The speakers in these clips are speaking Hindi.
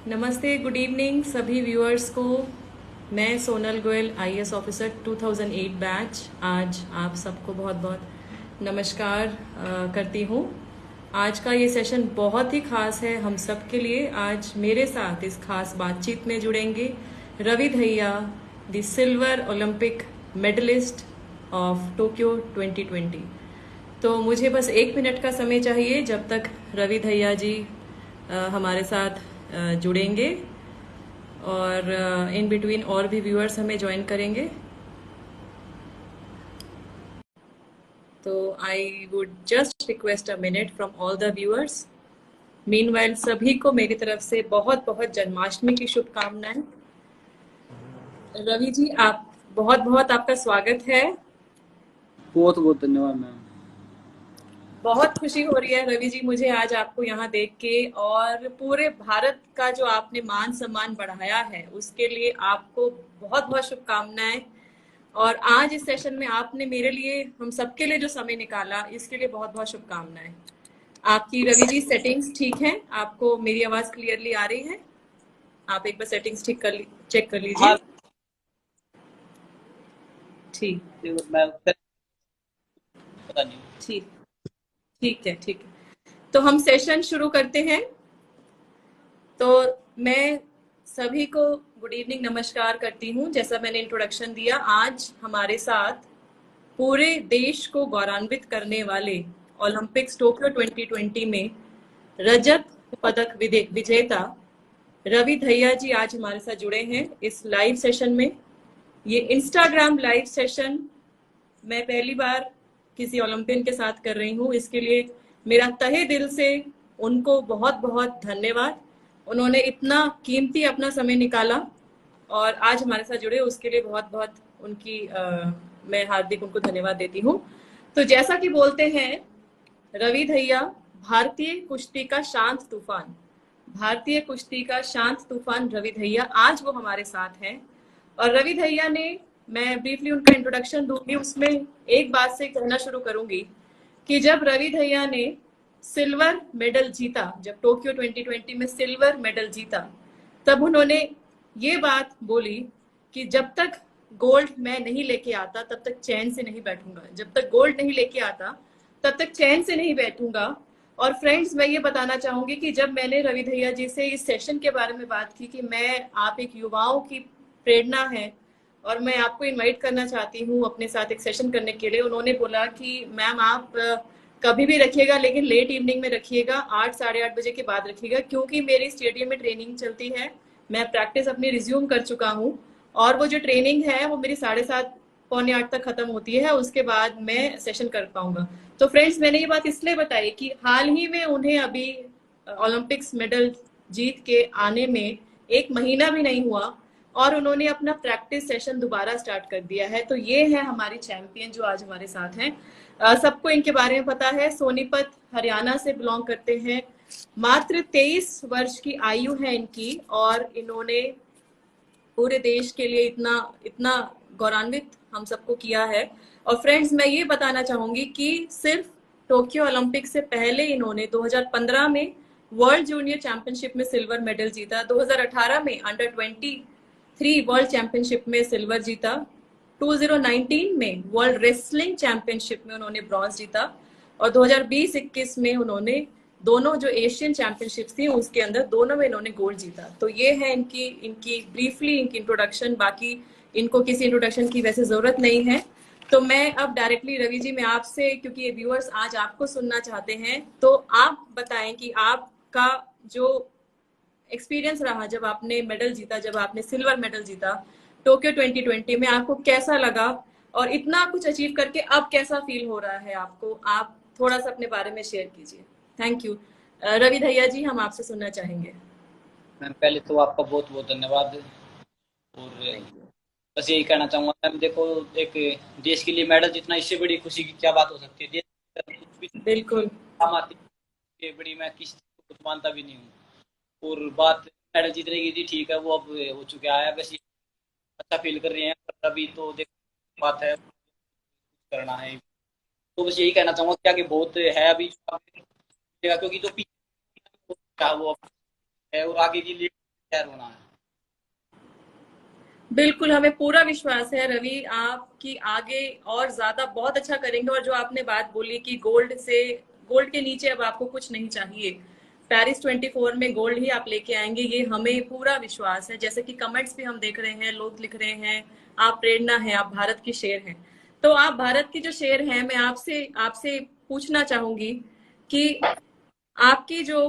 नमस्ते, गुड इवनिंग सभी व्यूअर्स को। मैं Sonal Goyal, IAS officer 2008 batch, आज आप सबको बहुत बहुत नमस्कार करती हूँ। आज का ये सेशन बहुत ही खास है हम सब के लिए। आज मेरे साथ इस खास बातचीत में जुड़ेंगे Ravi Dahiya, the silver Olympic medallist of Tokyo 2020। तो मुझे बस 1 मिनट का समय चाहिए जब तक रवि धैया जी हमारे साथ जुड़ेंगे, और इन बिटवीन और भी व्यूअर्स हमें ज्वाइन करेंगे। तो I would just request a minute from all the viewers. Meanwhile सभी को मेरी तरफ से बहुत बहुत जन्माष्टमी की शुभकामनाएं। रवि जी, आप बहुत बहुत आपका स्वागत है। बहुत बहुत धन्यवाद मैम। बहुत खुशी हो रही है रवि जी मुझे आज आपको यहाँ देख के, और पूरे भारत का जो आपने मान सम्मान बढ़ाया है उसके लिए आपको बहुत बहुत शुभकामनाएं। और आज इस सेशन में आपने मेरे लिए, हम सबके लिए जो समय निकाला, इसके लिए बहुत बहुत शुभकामनाएं। आपकी रवि जी सेटिंग्स ठीक हैं? आपको मेरी आवाज क्लियरली आ रही है? आप एक बार सेटिंग्स चेक कर लीजिए। हाँ, ठीक मैं पता नहीं। ठीक ठीक है, ठीक है। तो हम सेशन शुरू करते हैं। तो मैं सभी को गुड इवनिंग नमस्कार करती हूँ। जैसा मैंने इंट्रोडक्शन दिया, आज हमारे साथ पूरे देश को गौरवान्वित करने वाले ओलंपिक्स टोक्यो 2020 में रजत पदक विजेता रवि धैया जी आज हमारे साथ जुड़े हैं इस लाइव सेशन में। ये इंस्टाग्राम लाइव सेशन मैं पहली बार किसी ओलंपियन के साथ कर रही हूँ, इसके लिए मेरा तहे दिल से उनको बहुत बहुत धन्यवाद। उन्होंने इतना कीमती अपना समय निकाला और आज हमारे साथ जुड़े, उसके लिए बहुत बहुत उनकी मैं हार्दिक उनको धन्यवाद देती हूँ। तो जैसा कि बोलते हैं रवि धैया, भारतीय कुश्ती का शांत तूफान, भारतीय कुश्ती का शांत तूफान रवि धैया आज वो हमारे साथ हैं। और रवि धैया ने, मैं ब्रीफली उनका इंट्रोडक्शन दूंगी, उसमें एक बात से कहना शुरू करूंगी कि जब रवि धैया ने सिल्वर मेडल जीता, जब टोक्यो 2020 में सिल्वर मेडल जीता, तब उन्होंने ये बात बोली कि जब तक गोल्ड मैं नहीं लेके आता तब तक चैन से नहीं बैठूंगा, जब तक गोल्ड नहीं लेके आता तब तक चैन से नहीं बैठूंगा। और फ्रेंड्स, मैं ये बताना चाहूंगी कि जब मैंने रवि धैया जी से इस सेशन के बारे में बात की कि मैं, आप एक युवाओं की प्रेरणा है और मैं आपको इनवाइट करना चाहती हूँ अपने साथ एक सेशन करने के लिए, उन्होंने बोला कि मैम आप कभी भी रखिएगा लेकिन लेट इवनिंग में रखिएगा, 8 साढ़े 8 बजे के बाद रखिएगा, क्योंकि मेरी स्टेडियम में ट्रेनिंग चलती है। मैं प्रैक्टिस अपनी रिज्यूम कर चुका हूँ और वो जो ट्रेनिंग है वो मेरी 7:30 पौने 8 तक खत्म होती है, उसके बाद मैं सेशन कर पाऊंगा। तो फ्रेंड्स, मैंने ये बात इसलिए बताई कि हाल ही में उन्हें अभी ओलंपिक्स मेडल जीत के आने में 1 महीना भी नहीं हुआ और उन्होंने अपना प्रैक्टिस सेशन दोबारा स्टार्ट कर दिया है। तो ये है हमारी चैंपियन जो आज हमारे साथ हैं। सबको इनके बारे में पता है, सोनीपत हरियाणा से बिलोंग करते हैं, मात्र 23 वर्ष की आयु है इनकी, और इन्होंने पूरे देश के लिए इतना इतना गौरवान्वित हम सबको किया है। और फ्रेंड्स, मैं ये बताना चाहूंगी कि सिर्फ टोक्यो ओलंपिक से पहले इन्होंने 2015 में वर्ल्ड जूनियर चैंपियनशिप में सिल्वर मेडल जीता, 2018 में अंडर 23 वर्ल्ड चैंपियनशिप में सिल्वर जीता, 2019 में वर्ल्ड रेसलिंग चैंपियनशिप में उन्होंने ब्रॉन्ज जीता, और 2020-21 में उन्होंने दोनों जो एशियन चैंपियनशिप्स थी उसके अंदर दोनों में इन्होंने गोल्ड जीता। तो ये है इनकी इनकी ब्रीफली इनकी इंट्रोडक्शन। बाकी इनको किसी इंट्रोडक्शन की वैसे जरूरत नहीं है। तो मैं अब डायरेक्टली रवि जी, मैं आपसे, क्योंकि ये व्यूअर्स आज आपको सुनना चाहते हैं, तो आप बताएं कि आपका जो एक्सपीरियंस रहा जब आपने मेडल जीता, जब आपने सिल्वर मेडल जीता टोक्यो 2020 में, आपको कैसा लगा और इतना कुछ अचीव करके अब कैसा फील हो रहा है आपको? आप थोड़ा सा अपने बारे में शेयर कीजिए। Thank you. रवि धैया जी, हम आपसे सुनना चाहेंगे। मैम, पहले तो आपका बहुत बहुत धन्यवाद। और थैंक यू। बस यही कहना चाहूँगा मैम, देखो, एक देश के लिए मेडल जीतना, इससे बड़ी खुशी की क्या बात हो सकती है। देश के लिए कुछ भी बिल्कुल। काम आती है, ये बड़ी, मैं किसी चीज़ को कुछ मानता भी नहीं हूँ। और बात मेडल जीतने की थी, ठीक है, वो अब हो चुका है। बस ये अच्छा फील कर रहे हैं, पर अभी तो देखो बात है, करना है। तो बस यही कहना चाहूँगा क्या कि बहुत है अभी, क्योंकि जो पीछे वो है और आगे के लिए तैयार होना है। बिल्कुल, हमें पूरा विश्वास है रवि, आपकी आगे और ज्यादा बहुत अच्छा करेंगे। और जो आपने बात बोली कि गोल्ड के नीचे अब आपको कुछ नहीं चाहिए, पेरिस 24 में गोल्ड ही आप लेके आएंगे, ये हमें पूरा विश्वास है। जैसे कि कमेंट्स भी हम देख रहे हैं, लोग लिख रहे हैं आप प्रेरणा है, आप भारत की शेर हैं। तो आप भारत की जो शेर हैं, मैं आपसे आपसे पूछना चाहूंगी कि आपकी जो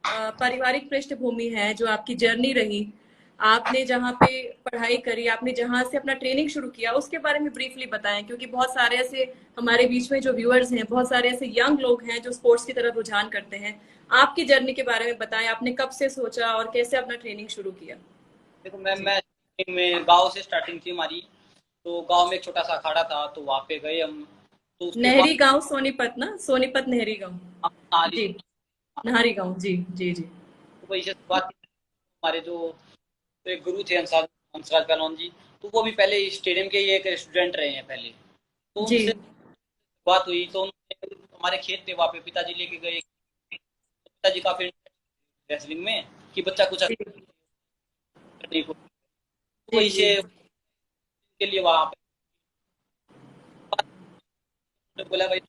पारिवारिक पृष्ठभूमि है, जो आपकी जर्नी रही, आपने जहाँ पे पढ़ाई करी, आपने जहाँ से अपना ट्रेनिंग शुरू किया, उसके बारे में ब्रीफली बताएं। क्योंकि बहुत सारे ऐसे हमारे बीच में जो व्यूअर्स हैं, बहुत सारे ऐसे यंग लोग हैं जो स्पोर्ट्स की तरफ रुझान करते हैं। आपकी जर्नी के बारे में बताएं, आपने कब से सोचा और कैसे अपना ट्रेनिंग शुरू किया। देखो मैम, जी। मैं starting में गांव से स्टार्टिंग थी हमारी। तो गांव में एक छोटा सा अखाड़ा था, तो वहां पे गए हम। तो उसके बाद नहरी गांव सोनीपत ना, सोनीपत नहरी गांव। हम नाली। जी, नहरी गांव, जी जी जी। तो वही से शुरुआत की। हमारे जो तो एक गुरु थे हंसराज पहलवान जी। तो वो भी पहले स्टेडियम के ही एक स्टूडेंट रहे हैं पहले। तो जी उनसे बात हुई, तो उन्होंने हमारे खेत थे वहाँ पे पिताजी लेके गए। पिताजी काफी रेसलिंग में कि बच्चा कुछ जी करने को। तो जी वही जी से के लिए वहाँ पे बोला भाई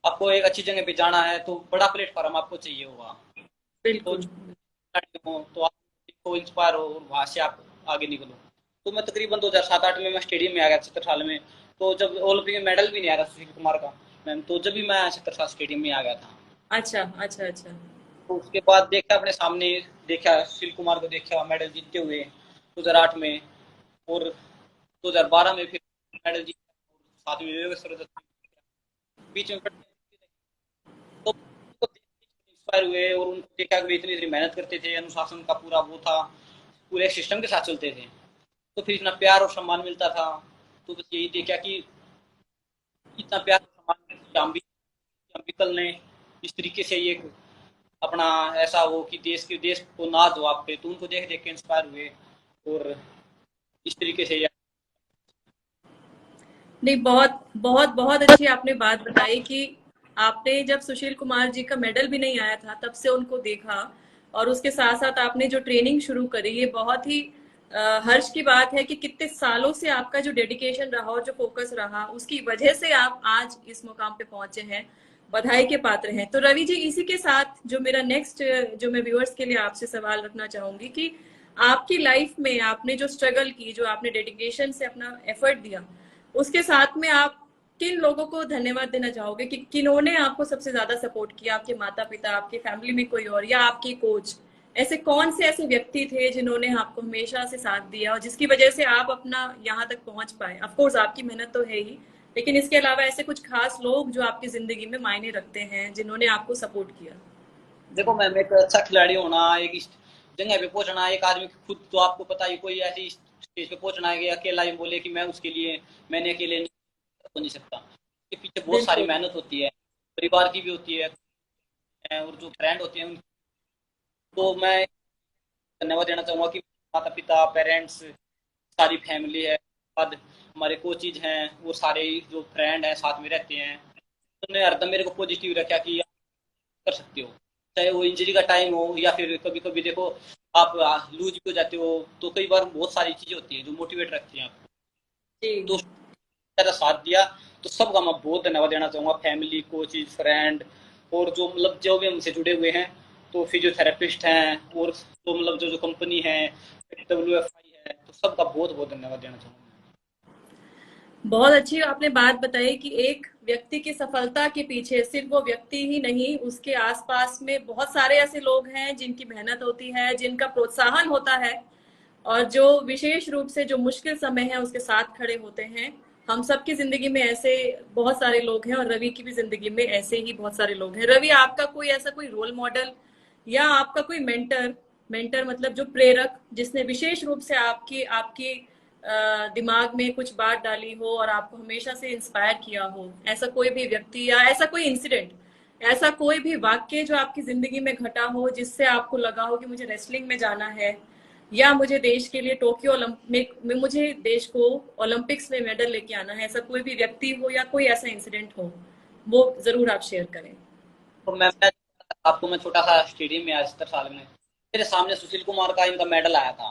आपको एक अच्छी जगह पे जाना है, तो बड़ा प्लेटफॉर्म आपको चाहिए होगा। तो बिल्कुल। तो आप देखो, इंस्पायर हो और वहाँ से आप आगे निकलो। तो मैं तकरीबन 2007-8 में मैं स्टेडियम में आ गया, 17 साल में। तो जब ओलंपिक में मेडल भी नहीं आया था सुशील कुमार का मैम, तो जब भी मैं 17 साल स्टेडियम में आ गया था। अच्छा अच्छा अच्छा। तो उसके बाद देखा अपने सामने, देखा सुशील कुमार को, देखा मेडल जीतते हुए 2008 में। और 2012 में फिर मेडल जीता, साथ में विवेक सरदत्त बीच में तो उनको इंस्पायर हुए और उनको देखा कि वे इतनी इतनी मेहनत करते थे, अनुशासन का पूरा वो था, पूरे सिस्टम के साथ चलते थे। तो फिर इतना प्यार और सम्मान मिलता था। तो बस यही देखा कि इतना प्यार और सम्मान हम भी कल ने इस तरीके से ये अपना ऐसा हो कि देश को नाज हो आप पे। तो उनको देख देख के इंस्पायर हुए और इस तरीके से नहीं, बहुत बहुत बहुत अच्छी आपने बात बताई कि आपने जब सुशील कुमार जी का मेडल भी नहीं आया था तब से उनको देखा, और उसके साथ साथ आपने जो ट्रेनिंग शुरू करी, ये बहुत ही हर्ष की बात है कि कितने सालों से आपका जो डेडिकेशन रहा और जो फोकस रहा, उसकी वजह से आप आज इस मुकाम पे पहुंचे हैं। बधाई के पात्र हैं। तो रवि जी, इसी के साथ जो मेरा नेक्स्ट, जो मैं व्यूअर्स के लिए आपसे सवाल रखना चाहूंगी कि आपकी लाइफ में आपने जो स्ट्रगल की, जो आपने डेडिकेशन से अपना एफर्ट दिया, उसके साथ में आप किन लोगों को धन्यवाद देना चाहोगे कि किन्होंने आपको सबसे ज्यादा सपोर्ट किया? आपके माता पिता, आपकी फैमिली में कोई और, या आपकी कोच? ऐसे कौन से ऐसे व्यक्ति थे जिन्होंने आपको हमेशा से साथ दिया और जिसकी वजह से आप अपना यहाँ तक पहुंच पाए? ऑफकोर्स आपकी मेहनत तो है ही, लेकिन इसके अलावा ऐसे कुछ खास लोग जो आपकी जिंदगी में मायने रखते हैं, जिन्होंने आपको सपोर्ट किया। देखो मैम, एक अच्छा खिलाड़ी होना, एक इस जगह पे पहुंचना, एक आदमी खुद तो आपको पता ही, कोई ऐसी स्टेज पे पहुंचना है कि अकेला ही बोले कि मैं उसके लिए, मैंने अकेले नहीं हो नहीं सकता। इसके पीछे बहुत सारी बिल्कुल। मेहनत होती है, परिवार की भी होती है और जो फ्रेंड होते हैं तो मैं धन्यवाद देना चाहूंगा कि माता पिता, पेरेंट्स, सारी फैमिली है, बाद हमारे कोचिज हैं, वो सारे जो फ्रेंड हैं साथ में रहते हैं, उन्होंने हरदम मेरे को पॉजिटिव रखा कि आप कर सकते हो। चाहे वो इंजरी का टाइम हो या फिर कभी कभी देखो आप लूज भी हो जाते हो, तो कई बार बहुत सारी चीजें होती हैं जो मोटिवेट रखती हैं आपको। जी। तो मेरा साथ दिया, तो सबका मैं बहुत धन्यवाद देना चाहूंगा, फैमिली, कोचिज, फ्रेंड, और जो मतलब जो भी हमसे जुड़े हुए हैं, तो फिजियोथेरेपिस्ट हैं, और तो मतलब जो जो कंपनी है, WFI है, तो सबका बहुत बहुत धन्यवाद देना चाहूंगा। बहुत अच्छी आपने बात बताई कि एक व्यक्ति की सफलता के पीछे सिर्फ वो व्यक्ति ही नहीं, उसके आसपास में बहुत सारे ऐसे लोग हैं जिनकी मेहनत होती है, जिनका प्रोत्साहन होता है, और जो विशेष रूप से जो मुश्किल समय है उसके साथ खड़े होते हैं। हम सबकी जिंदगी में ऐसे बहुत सारे लोग हैं, और रवि की भी जिंदगी में ऐसे ही बहुत सारे लोग हैं। रवि, आपका कोई ऐसा कोई रोल मॉडल या आपका कोई मेंटर, मेंटर मतलब जो प्रेरक, जिसने विशेष रूप से आपकी आपकी दिमाग में कुछ बात डाली हो और आपको हमेशा से इंस्पायर किया हो, ऐसा कोई भी व्यक्ति या ऐसा कोई इंसिडेंट, ऐसा कोई भी वाक्य जो आपकी जिंदगी में घटा हो, जिससे आपको लगा हो कि मुझे रेसलिंग में जाना है, या मुझे देश के लिए टोक्यो ओलंपिक में, मुझे देश को ओलंपिक्स में मेडल लेके आना है, ऐसा कोई भी व्यक्ति हो या कोई ऐसा इंसिडेंट हो, वो जरूर आप शेयर करें। तो मैं आपको मैं छोटा सा स्टेडियम में आया 70 साल में। मेरे सामने सुशील कुमार का इनका मेडल आया था,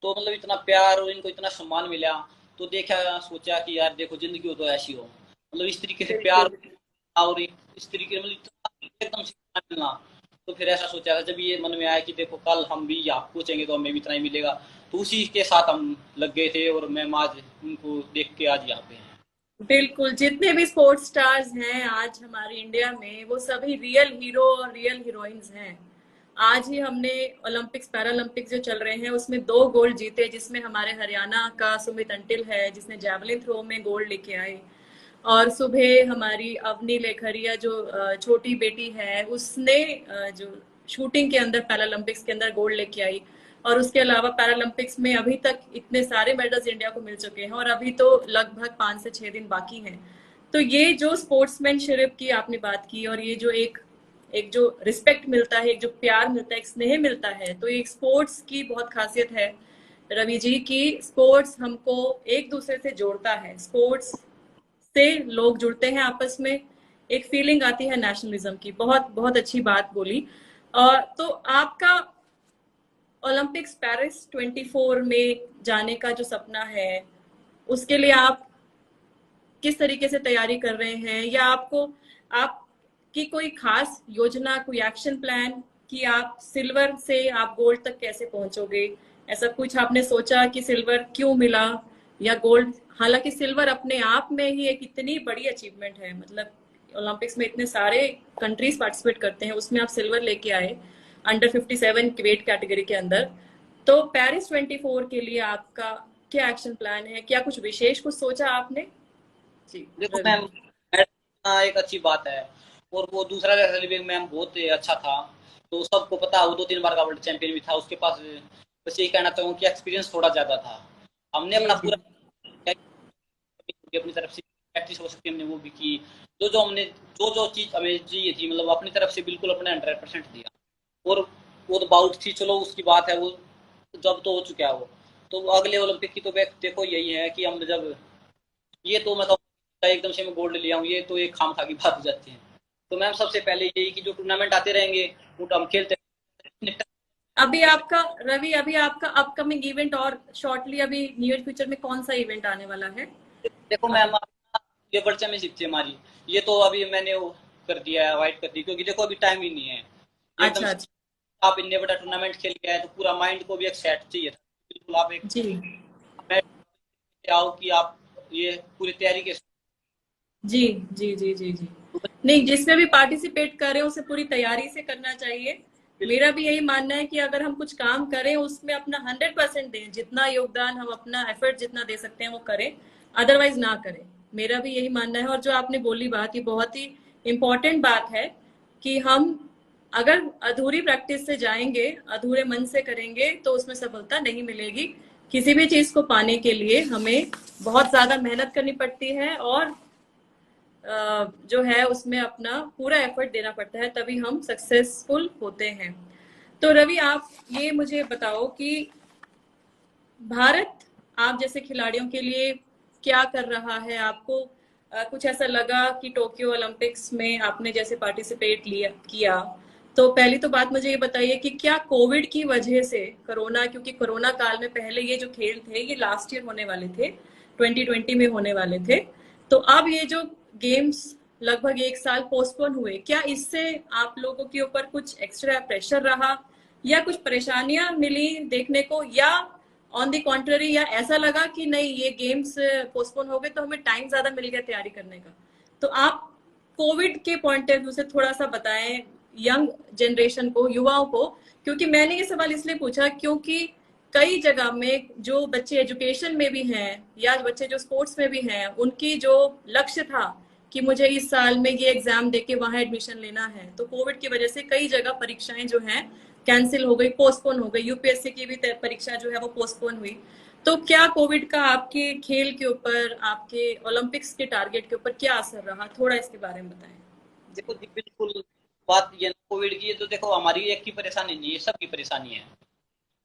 तो मतलब इतना प्यार और इनको इतना सम्मान मिला, तो देखा सोचा कि यार देखो जिंदगी हो तो ऐसी हो, मतलब इस तरीके से प्यार बिल्कुल और इस तरीके मतलब इतना एकदम से इतना मिलना। तो फिर ऐसा सोचा था, जब ये मन में आया कि देखो कल हम भी यहाँ पूछेंगे तो हमें भी इतना ही मिलेगा, तो उसी के साथ हम लग गए थे, और मैम आज उनको देख के आज यहाँ पे हैं। बिल्कुल, जितने भी स्पोर्ट्स स्टार्स हैं आज हमारे इंडिया में, वो सभी रियल हीरो और रियल हीरोइंस हैं। आज ही हमने ओलंपिक्स पैरालंपिक्स जो चल रहे हैं उसमें 2 गोल्ड जीते, जिसमें हमारे हरियाणा का सुमित अंटिल है जिसने जैवलिन थ्रो में गोल्ड लेके आए, और सुबह हमारी अवनी लेखरिया जो छोटी बेटी है उसने जो शूटिंग के अंदर पैरालंपिक्स के अंदर गोल्ड लेके आई। और उसके अलावा पैरालंपिक्स में अभी तक इतने सारे मेडल्स इंडिया को मिल चुके हैं और अभी तो लगभग 5 से 6 दिन बाकी हैं। तो ये जो स्पोर्ट्समैनशिप की आपने बात की, और ये जो एक एक जो रिस्पेक्ट मिलता है, एक जो प्यार मिलता है, एक स्नेह मिलता है, तो एक स्पोर्ट्स की बहुत खासियत है रवि जी की। स्पोर्ट्स हमको एक दूसरे से जोड़ता है, स्पोर्ट्स से लोग जुड़ते हैं आपस में, एक फीलिंग आती है नेशनलिज्म की। बहुत बहुत अच्छी बात बोली। तो आपका ओलंपिक्स पेरिस 24 में जाने का जो सपना है, उसके लिए आप किस तरीके से तैयारी कर रहे हैं, या आपको आपकी कोई खास योजना, कोई एक्शन प्लान कि आप सिल्वर से आप गोल्ड तक कैसे पहुंचोगे? ऐसा कुछ आपने सोचा कि सिल्वर क्यों मिला या गोल्ड? हालांकि सिल्वर अपने आप में ही एक इतनी बड़ी अचीवमेंट है, मतलब ओलंपिक्स में इतने सारे कंट्रीज पार्टिसिपेट करते हैं, उसमें आप सिल्वर लेके आए अंडर 57 वेट कैटेगरी के अंदर। तो पेरिस 24 के लिए आपका क्या एक्शन प्लान है? क्या कुछ विशेष कुछ सोचा आपने? जी देखो रवि। मैम, एक अच्छी बात है, और वो दूसरा रेसलिंग मैम बहुत अच्छा था, तो सबको पता, वो 2-3 बार का वर्ल्ड चैंपियन भी था, उसके पास बस यही कहना चाहूँगा कि एक्सपीरियंस थोड़ा ज्यादा था। हमने जी अपना जी पूरा अपनी तरफ से प्रैक्टिस हो सकती है, हमने वो भी की, जो जो हमने जो चीज हमें चाहिए थी, मतलब अपनी तरफ से बिल्कुल अपने 100% दिया। और वो तो बाउट थी, चलो उसकी बात है, वो जब तो हो चुका है वो, तो अगले ओलंपिक की तो देखो यही है कि हम जब ये तो मतलब एकदम से मैं गोल्ड ले आऊँ, ये तो एक खाम खा की बात हो जाती है। तो मैम सबसे पहले यही कि जो टूर्नामेंट आते रहेंगे वो हम खेलते रहेंगे। अभी आपका रवि, अभी आपका अपकमिंग इवेंट और शॉर्टली अभी नियर फ्यूचर में कौन सा इवेंट आने वाला है देखो अभी? मैम, ये वर्ल्ड चैंपियनशिप थी हमारी, ये तो अभी मैंने वो कर दिया है, अवॉइड कर दी, क्योंकि देखो अभी टाइम ही नहीं है एकदम अच्छा से। अच्छा। आप इतने बड़ा टूर्नामेंट खेल के आए तो पूरा माइंड को भी एक सेट चाहिए था, बिल्कुल आप एक जी मैच आओ कि आप ये पूरी तैयारी के जी जी जी जी जी। नहीं, जिसमें भी पार्टिसिपेट कर रहे हो उसे पूरी तैयारी से करना चाहिए। बिल्कुल। मेरा भी यही मानना है कि अगर हम कुछ काम करें उसमें अपना 100% दें, जितना योगदान हम अपना एफर्ट जितना दे सकते हैं वो करें, अदरवाइज ना करें। मेरा भी यही मानना है। और जो आपने बोली बात, ये बहुत ही इम्पोर्टेंट बात है कि हम अगर अधूरी प्रैक्टिस से जाएंगे, अधूरे मन से करेंगे, तो उसमें सफलता नहीं मिलेगी। किसी भी चीज को पाने के लिए हमें बहुत ज्यादा मेहनत करनी पड़ती है, और जो है उसमें अपना पूरा एफर्ट देना पड़ता है, तभी हम सक्सेसफुल होते हैं। तो रवि, आप ये मुझे बताओ कि भारत आप जैसे खिलाड़ियों के लिए क्या कर रहा है? आपको कुछ ऐसा लगा कि टोक्यो ओलंपिक्स में आपने जैसे पार्टिसिपेट लिया किया, तो पहली तो बात मुझे ये बताइए कि क्या कोविड की वजह से, कोरोना, क्योंकि कोरोना काल में पहले ये जो खेल थे ये लास्ट ईयर होने वाले थे, 2020 में होने वाले थे, तो अब ये जो गेम्स लगभग 1 साल पोस्टपोन हुए, क्या इससे आप लोगों के ऊपर कुछ एक्स्ट्रा प्रेशर रहा, या कुछ परेशानियां मिली देखने को, या ऑन द कॉन्ट्ररी, या ऐसा लगा कि नहीं ये गेम्स पोस्टपोन हो गए तो हमें टाइम ज्यादा मिल गया तैयारी करने का? तो आप कोविड के पॉइंट ऑफ व्यू से थोड़ा सा बताएं यंग जनरेशन को, युवाओं को। क्योंकि मैंने ये सवाल इसलिए पूछा क्योंकि कई जगह में जो बच्चे एजुकेशन में भी हैं या बच्चे जो स्पोर्ट्स में भी हैं, उनकी जो लक्ष्य था कि मुझे इस साल में ये एग्जाम देके वहां एडमिशन लेना है, तो कोविड की वजह से कई जगह परीक्षाएं जो हैं कैंसिल हो गई, पोस्टपोन हो गई। यूपीएससी की भी परीक्षा जो है वो पोस्टपोन हुई। तो क्या कोविड का आपके खेल के ऊपर, आपके ओलंपिक्स के टारगेट के ऊपर क्या असर रहा? थोड़ा इसके बारे में बताएं। देखो जी, बिल्कुल बात ये कोविड की, तो देखो हमारी एक की परेशानी नहीं है, सबकी परेशानी है।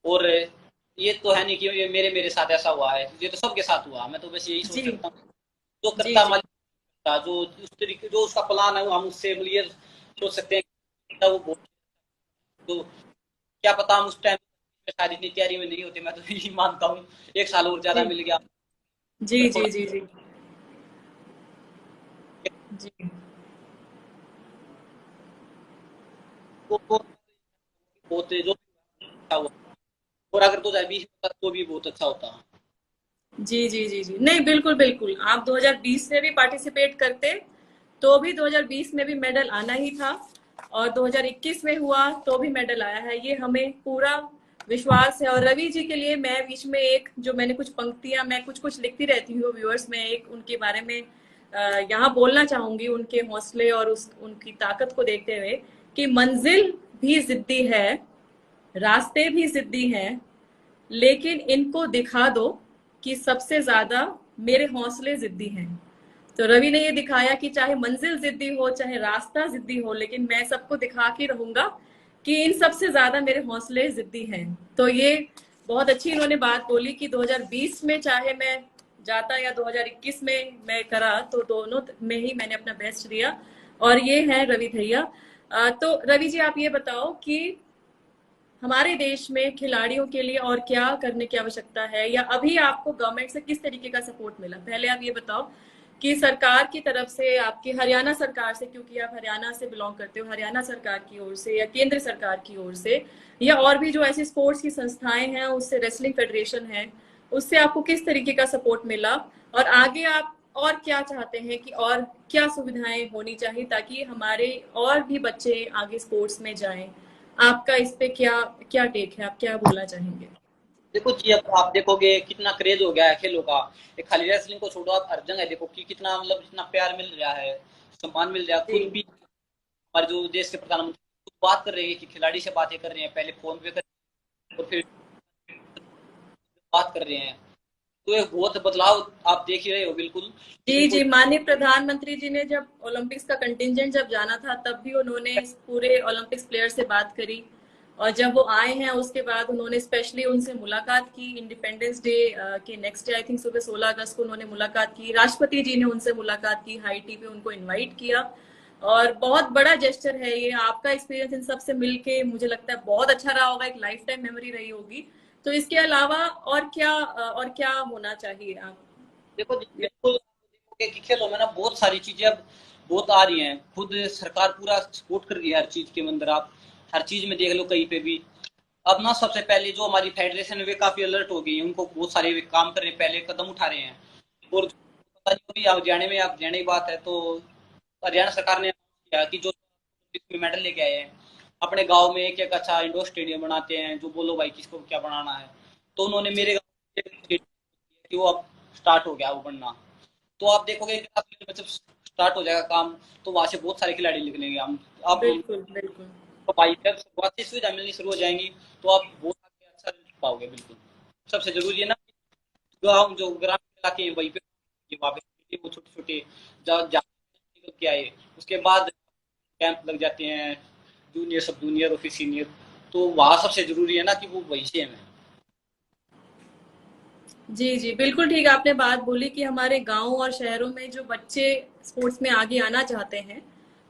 और ये तो है नहीं कि ये मेरे मेरे साथ ऐसा हुआ है, ये तो सबके साथ हुआ। मैं तो बस यही सोच जी सकता हूँ, जो जी करता जी मालिक था, जो उस तरीके जो उसका प्लान है, वो हम उससे ये सोच सकते हैं कि वो बहुत, तो क्या पता हम उस टाइम शायद इतनी तैयारी में नहीं होते, मैं तो यही मानता हूँ। 1 साल और ज्यादा जी मिल गया जी अगर जी थोड़ा जी जी जी तो बहुत जो अच्छा हुआ। और अगर 2020 होता तो भी बहुत अच्छा होता। जी जी जी जी नहीं, बिल्कुल बिल्कुल, आप 2020 में भी पार्टिसिपेट करते तो भी 2020 में भी मेडल आना ही था, और 2021 में हुआ तो भी मेडल आया है, ये हमें पूरा विश्वास है। और रवि जी के लिए मैं बीच में एक, जो मैंने कुछ पंक्तियां मैं कुछ कुछ लिखती रहती हूँ व्यूअर्स में, एक उनके बारे में यहाँ बोलना चाहूंगी, उनके हौसले और उस उनकी ताकत को देखते हुए, कि मंजिल भी जिद्दी है, रास्ते भी जिद्दी हैं, लेकिन इनको दिखा दो कि सबसे ज्यादा मेरे हौसले जिद्दी हैं। तो रवि ने ये दिखाया कि चाहे मंजिल जिद्दी हो, चाहे रास्ता जिद्दी हो, लेकिन मैं सबको दिखा के रहूंगा कि इन सबसे ज्यादा मेरे हौसले जिद्दी हैं। तो ये बहुत अच्छी इन्होंने बात बोली कि 2020 में चाहे मैं जाता या 2021 में मैं करा, तो दोनों में ही मैंने अपना बेस्ट दिया। और ये है रवि भैया। तो रवि जी, आप ये बताओ कि हमारे देश में खिलाड़ियों के लिए और क्या करने की आवश्यकता है, या अभी आपको गवर्नमेंट से किस तरीके का सपोर्ट मिला? पहले आप ये बताओ कि सरकार की तरफ से, आपकी हरियाणा सरकार से, क्योंकि आप हरियाणा से बिलोंग करते हो, हरियाणा सरकार की ओर से या केंद्र सरकार की ओर से, या और भी जो ऐसी स्पोर्ट्स की संस्थाएं हैं, उससे रेसलिंग फेडरेशन है, उससे आपको किस तरीके का सपोर्ट मिला? और आगे आप और क्या चाहते हैं कि और क्या सुविधाएं होनी चाहिए ताकि हमारे और भी बच्चे आगे स्पोर्ट्स में जाएं? आपका इस पे क्या क्या टेक है, आप क्या बोलना चाहेंगे? देखो जी, अब आप देखोगे कितना क्रेज हो गया है खेलों का। एक खाली रेसलिंग को छोड़ो, आप हर जगह देखो कि कितना मतलब इतना प्यार मिल रहा है, सम्मान मिल रहा है। खुद जी भी हमारे जो देश के प्रधानमंत्री खुद बात कर रहे हैं कि खिलाड़ी से बातें कर रहे हैं, पहले फोन पे कर और फिर बात कर रहे हैं। तो एक बहुत बदलाव आप देख ही रहे हो बिल्कुल। जी इनको जी, माननीय प्रधानमंत्री जी ने जब ओलंपिक्स का कंटिजेंट जब जाना था, तब भी उन्होंने इस पूरे ओलंपिक्स प्लेयर से बात करी, और जब वो आए हैं उसके बाद उन्होंने स्पेशली उनसे मुलाकात की। इंडिपेंडेंस डे के नेक्स्ट डे, आई थिंक सुबह 16 अगस्त को उन्होंने मुलाकात की, राष्ट्रपति जी ने उनसे मुलाकात की, हाई टी पे उनको इनवाइट किया। और बहुत बड़ा जेस्चर है ये। आपका एक्सपीरियंस इन सबसे मिलके मुझे लगता है बहुत अच्छा रहा होगा, एक लाइफ टाइम मेमोरी रही होगी। तो इसके अलावा और क्या होना चाहिए आप? देखो जी, बिल्कुल देखोगे कि खेलों में ना बहुत सारी चीजें अब बहुत आ रही हैं। खुद सरकार पूरा सपोर्ट कर रही है हर चीज के अंदर। आप हर चीज में देख लो कहीं पे भी। अब ना सबसे पहले जो हमारी फेडरेशन है वे काफी अलर्ट हो गई है, उनको बहुत सारे वे काम कर रहे हैं, पहले कदम उठा रहे हैं। और पता नहीं अभी आप हरियाणा में, आप हरियाणा की बात है तो हरियाणा सरकार ने किया कि जो इसमें मेडल लेके आए हैं अपने गांव में एक एक अच्छा इंडोर स्टेडियम बनाते हैं, जो बोलो भाई किसको क्या बनाना है। तो उन्होंने मेरे गाँव में कि वो अब स्टार्ट हो गया वो बनना। तो आप देखोगे कि काफी मतलब स्टार्ट हो जाएगा काम, तो वहां से बहुत सारे खिलाड़ी निकलेंगे। हम अब बिल्कुल बिल्कुल। भाई जब शुरुआती सुविधा मिलनी शुरू हो जाएंगी तो आप बहुत आगे अच्छा पाओगे बिल्कुल। सबसे जरूरी है ना, गाँव जो ग्रामीण इलाके हैं वहीं पे वहाँ पे वो छोटे छोटे निकल के आए, उसके बाद कैंप लग जाते हैं, जूनियर सब जूनियर और फिर सीनियर। तो वहाँ सबसे जरूरी है ना कि वो वहीं से हमें। जी जी, बिल्कुल ठीक आपने बात बोली कि हमारे गांव और शहरों में जो बच्चे स्पोर्ट्स में आगे आना चाहते हैं,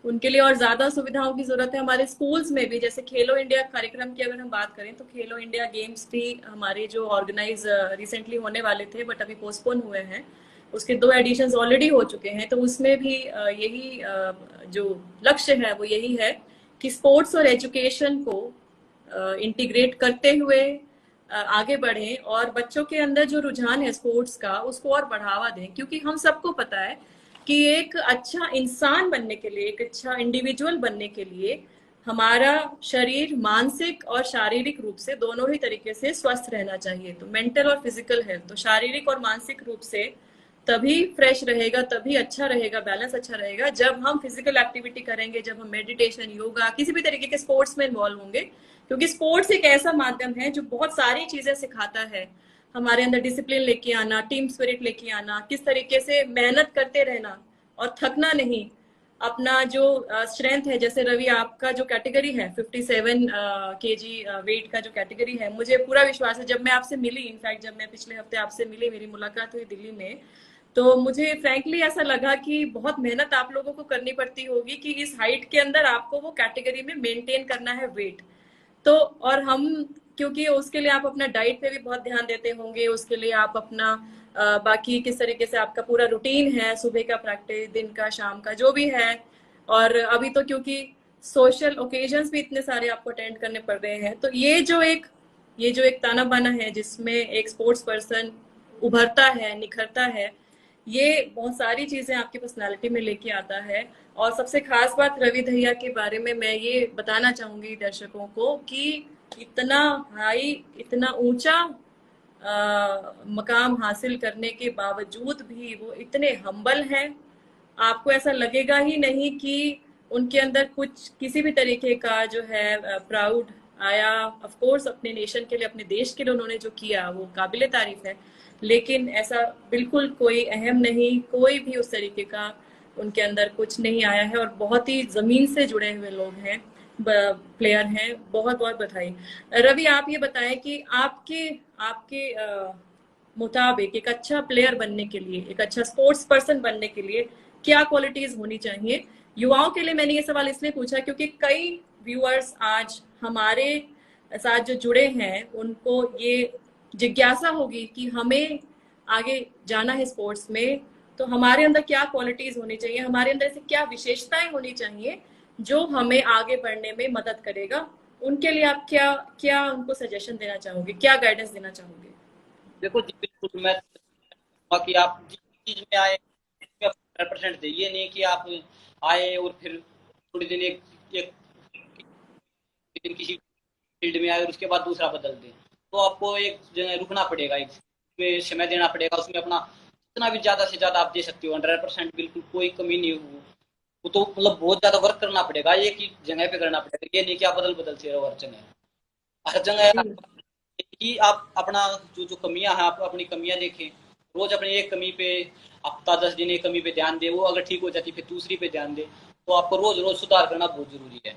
उनके लिए और ज्यादा सुविधाओं की जरूरत है। हमारे स्कूल्स में भी, जैसे खेलो इंडिया कार्यक्रम की अगर हम बात करें, तो खेलो इंडिया गेम्स भी हमारे जो ऑर्गेनाइज रिसेंटली होने वाले थे बट अभी पोस्टपोन हुए हैं, उसके 2 एडिशंस ऑलरेडी हो चुके हैं। तो उसमें भी यही जो लक्ष्य है वो यही है कि स्पोर्ट्स और एजुकेशन को इंटीग्रेट करते हुए आगे बढ़ें, और बच्चों के अंदर जो रुझान है स्पोर्ट्स का उसको और बढ़ावा दें। क्योंकि हम सबको पता है कि एक अच्छा इंसान बनने के लिए, एक अच्छा इंडिविजुअल बनने के लिए, हमारा शरीर मानसिक और शारीरिक रूप से दोनों ही तरीके से स्वस्थ रहना चाहिए। तो मेंटल और फिजिकल हेल्थ, तो शारीरिक और मानसिक रूप से तभी फ्रेश रहेगा, तभी अच्छा रहेगा, बैलेंस अच्छा रहेगा जब हम फिजिकल एक्टिविटी करेंगे, जब हम मेडिटेशन, योगा, किसी भी तरीके के स्पोर्ट्स में इन्वॉल्व होंगे। क्योंकि स्पोर्ट्स एक ऐसा माध्यम है जो बहुत सारी चीजें सिखाता है। हमारे अंदर डिसिप्लिन लेके आना, टीम स्पिरिट लेके आना, किस तरीके से मेहनत करते रहना और थकना नहीं, अपना जो स्ट्रेंथ है। जैसे रवि, आपका जो कैटेगरी है 57 kg वेट का जो कैटेगरी है, मुझे पूरा विश्वास है, जब मैं आपसे मिली, इनफैक्ट जब मैं पिछले हफ्ते आपसे मिली, मेरी मुलाकात हुई दिल्ली में, तो मुझे फ्रैंकली ऐसा लगा कि बहुत मेहनत आप लोगों को करनी पड़ती होगी कि इस हाइट के अंदर आपको वो कैटेगरी में मेंटेन करना है वेट। तो और हम, क्योंकि उसके लिए आप अपना डाइट पे भी बहुत ध्यान देते होंगे, उसके लिए आप अपना बाकी किस तरीके से आपका पूरा रूटीन है, सुबह का प्रैक्टिस, दिन का, शाम का, जो भी है। और अभी तो क्योंकि सोशल ओकेजन्स भी इतने सारे आपको अटेंड करने पड़ रहे हैं, तो ये जो एक ताना बाना है जिसमें एक स्पोर्ट्स पर्सन उभरता है, निखरता है, ये बहुत सारी चीजें आपकी पर्सनालिटी में लेके आता है। और सबसे खास बात रवि दहिया के बारे में मैं ये बताना चाहूंगी दर्शकों को कि इतना हाई, इतना ऊंचा मकाम हासिल करने के बावजूद भी वो इतने हम्बल हैं। आपको ऐसा लगेगा ही नहीं कि उनके अंदर कुछ किसी भी तरीके का जो है प्राउड आया। ऑफ कोर्स अपने नेशन के लिए, अपने देश के लिए उन्होंने जो किया वो काबिले तारीफ है, लेकिन ऐसा बिल्कुल कोई अहम नहीं, कोई भी उस तरीके का उनके अंदर कुछ नहीं आया है। और बहुत ही जमीन से जुड़े हुए लोग हैं, प्लेयर हैं। बहुत बहुत बधाई। रवि, आप ये बताएं कि आपके आपके मुताबिक एक अच्छा प्लेयर बनने के लिए, एक अच्छा स्पोर्ट्स पर्सन बनने के लिए क्या क्वालिटीज होनी चाहिए? युवाओं के लिए मैंने ये सवाल इसलिए पूछा क्योंकि कई व्यूअर्स आज हमारे साथ जो जुड़े हैं उनको ये जिज्ञासा होगी कि हमें आगे जाना है स्पोर्ट्स में, तो हमारे अंदर क्या क्वालिटीज होनी चाहिए, हमारे अंदर से क्या विशेषताएं होनी चाहिए जो हमें आगे बढ़ने में मदद करेगा। उनके लिए आप क्या क्या उनको सजेशन देना चाहोगे, क्या गाइडेंस देना चाहोगे? देखो जी, बिल्कुल मैं बाकी आप जिस चीज में आए 100% दे। ये नहीं कि आप आए और फिर थोड़ी दिन एक दिन किसी फील्ड में आए और उसके बाद दूसरा बदल दें। तो आपको एक जगह रुकना पड़ेगा, एक में समय देना पड़ेगा, उसमें अपना जितना भी ज्यादा से ज्यादा आप दे सकते हो 100%, बिल्कुल कोई कमी नहीं हो। वो तो मतलब बहुत ज्यादा वर्क करना पड़ेगा, एक ही जगह पे करना पड़ेगा। ये नहीं कि आप बदल बदलते रहो हर जगह जी। कि आप अपना जो जो कमियां हैं, आप अपनी कमियां देखें। रोज अपनी एक कमी पे, हफ्ता 10 दिन एक कमी पे ध्यान दे, वो अगर ठीक हो जाती फिर दूसरी पे ध्यान दे। तो आपको रोज रोज सुधार करना बहुत जरूरी है।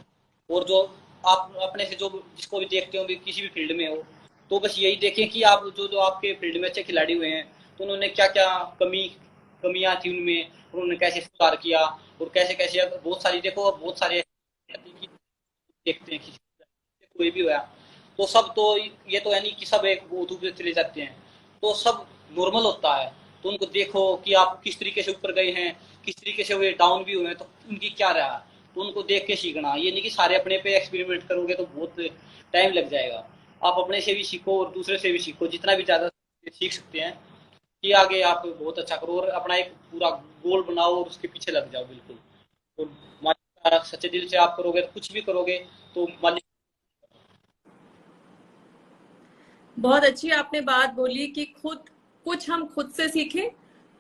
और जो आप अपने से जो जिसको भी देखते हो किसी भी फील्ड में हो, तो बस यही देखें कि आप जो जो आपके फील्ड में अच्छे खिलाड़ी हुए हैं, तो उन्होंने क्या क्या कमियां थी उनमें, उन्होंने कैसे सुधार किया, और कैसे कैसे बहुत सारी देखो, बहुत सारे देखते हैं कि कोई भी हुआ, तो सब तो ये तो है नहीं कि सब एक ऊँट पे चले जाते हैं, तो सब नॉर्मल होता है। तो उनको देखो कि आप किस तरीके से ऊपर गए हैं, किस तरीके से वे डाउन भी हुए हैं, तो उनकी क्या रहा, तो उनको देख के सीखना। ये नहीं कि सारे अपने पे एक्सपेरिमेंट करोगे तो बहुत टाइम लग जाएगा। आप अपने से भी सीखो और दूसरे से भी सीखो, जितना भी ज़्यादा सीख सकते हैं कि आगे आप बहुत अच्छा करो, और अपना एक पूरा गोल बनाओ और उसके पीछे लग जाओ बिल्कुल। और मालिक का सच्चे दिल से आप करोगे, तो कुछ भी करोगे तो मालिक। बहुत अच्छी आपने बात बोली कि कुछ हम खुद से सीखें,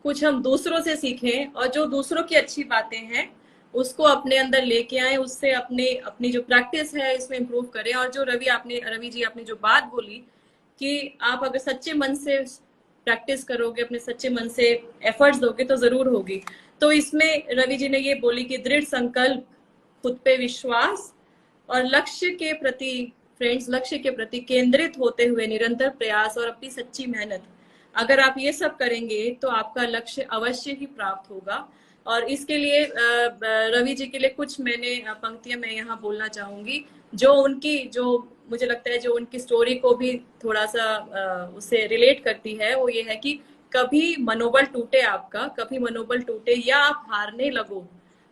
कुछ हम दूसरों से सीखें, और जो दूसरों की अच्छी बातें हैं उसको अपने अंदर लेके आए, उससे अपने अपनी जो प्रैक्टिस है इसमें इम्प्रूव करें। और जो रवि जी आपने जो बात बोली कि आप अगर सच्चे मन से प्रैक्टिस करोगे, अपने सच्चे मन से एफर्ट्स दोगे तो जरूर होगी। तो इसमें रवि जी ने ये बोली कि दृढ़ संकल्प, खुद पे विश्वास और लक्ष्य के प्रति, फ्रेंड्स, लक्ष्य के प्रति केंद्रित होते हुए निरंतर प्रयास और अपनी सच्ची मेहनत, अगर आप ये सब करेंगे तो आपका लक्ष्य अवश्य ही प्राप्त होगा। और इसके लिए रवि जी के लिए कुछ मैंने पंक्तियां मैं यहाँ बोलना चाहूंगी, जो उनकी, जो मुझे लगता है जो उनकी स्टोरी को भी थोड़ा सा उससे रिलेट करती है। वो ये है कि कभी मनोबल टूटे आपका, कभी मनोबल टूटे या आप हारने लगो,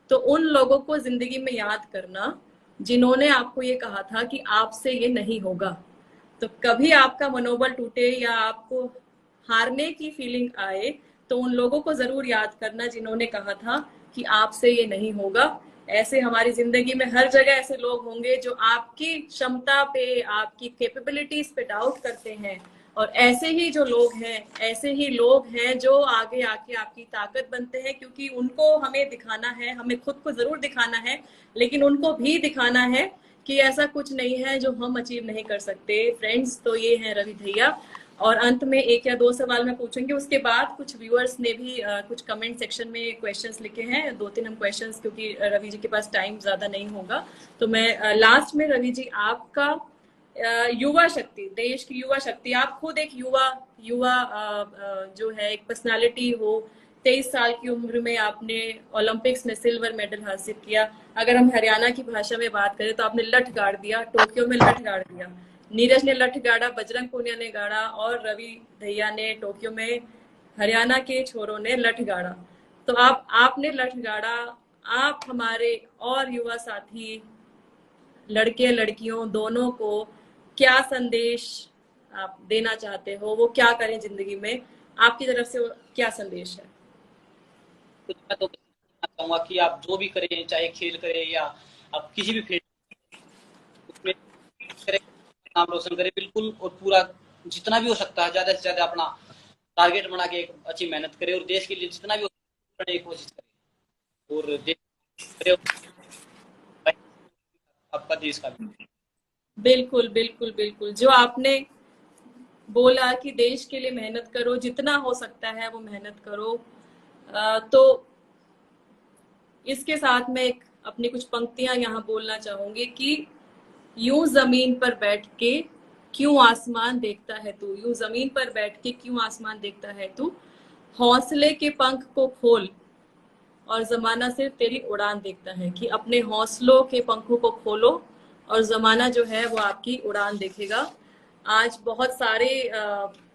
तो उन लोगों को जिंदगी में याद करना जिन्होंने आपको ये कहा था कि आपसे ये नहीं होगा। तो कभी आपका मनोबल टूटे या आपको हारने की फीलिंग आए, तो उन लोगों को जरूर याद करना जिन्होंने कहा था कि आपसे ये नहीं होगा। ऐसे हमारी जिंदगी में हर जगह ऐसे लोग होंगे जो आपकी क्षमता पे, आपकी कैपेबिलिटीज पे डाउट करते हैं, और ऐसे ही जो लोग हैं, ऐसे ही लोग हैं जो आगे आके आपकी ताकत बनते हैं, क्योंकि उनको हमें दिखाना है, हमें खुद को जरूर दिखाना है, लेकिन उनको भी दिखाना है कि ऐसा कुछ नहीं है जो हम अचीव नहीं कर सकते। फ्रेंड्स, तो ये है रवि भैया। और अंत में एक या दो सवाल मैं पूछूंगी, उसके बाद कुछ व्यूअर्स ने भी कुछ कमेंट सेक्शन में क्वेश्चंस लिखे हैं, 2-3 हम क्वेश्चंस, क्योंकि रवि जी के पास टाइम ज्यादा नहीं होगा। तो मैं लास्ट में रवि जी आपका युवा शक्ति, देश की युवा शक्ति, आप खुद एक युवा युवा जो है एक पर्सनालिटी हो, 23 साल की उम्र में आपने ओलंपिक्स में सिल्वर मेडल हासिल किया। अगर हम हरियाणा की भाषा में बात करें तो आपने लठ गाड़ दिया, टोक्यो में लठ गाड़ दिया। नीरज ने लठ गाड़ा, बजरंग पूनिया ने गाड़ा और रवि दहिया ने टोक्यो में, हरियाणा के छोरों ने लठ गाड़ा। तो आपने लठ गाड़ा। आप हमारे और युवा साथी लड़के लड़कियों दोनों को क्या संदेश आप देना चाहते हो, वो क्या करें जिंदगी में, आपकी तरफ से क्या संदेश है? कुछ मैं तो कहना चाहूंगा कि आप जो भी करें, चाहे खेल करें या आप किसी भी फील्ड उसमें करें, नाम रोशन करें बिल्कुल, और पूरा जितना भी हो सकता है ज्यादा से ज्यादा अपना टारगेट बना के एक अच्छी मेहनत करें और देश के लिए जितना भी हो करने की कोशिश करें, और देश करें आपका देश का भी। बिल्कुल बिल्कुल बिल्कुल, जो आपने बोला कि देश के लिए मेहनत करो, जितना हो सकता है वो मेहनत करो। तो इसके साथ में एक अपनी कुछ पंक्तियां यहाँ बोलना चाहूंगी कि यूं जमीन पर बैठ के क्यों आसमान देखता है तू, यूं जमीन पर बैठ के क्यों आसमान देखता है तू, हौसले के पंख को खोल और जमाना सिर्फ तेरी उड़ान देखता है। कि अपने हौसलों के पंखों को खोलो और जमाना जो है वो आपकी उड़ान देखेगा। आज बहुत सारे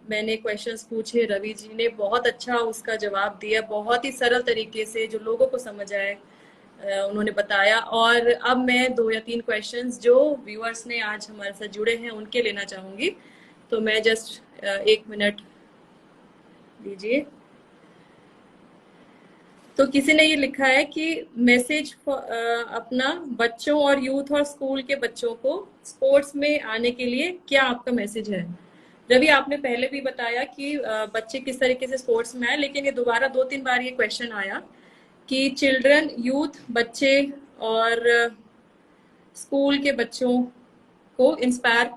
मैंने क्वेश्चंस पूछे, रवि जी ने बहुत अच्छा उसका जवाब दिया, बहुत ही सरल तरीके से जो लोगों को समझ आए उन्होंने बताया। और अब मैं 2 या 3 क्वेश्चंस जो व्यूअर्स ने आज हमारे साथ जुड़े हैं उनके लेना चाहूंगी। तो मैं जस्ट 1 मिनट दीजिए। तो किसी ने ये लिखा है कि मैसेज अपना बच्चों और यूथ और स्कूल के बच्चों को स्पोर्ट्स में आने के लिए क्या आपका मैसेज है? रवि, आपने पहले भी बताया कि बच्चे किस तरीके से स्पोर्ट्स में आए, लेकिन ये दोबारा 2-3 बार ये क्वेश्चन आया कि चिल्ड्रन, यूथ, बच्चे और स्कूल के बच्चों को इंस्पायर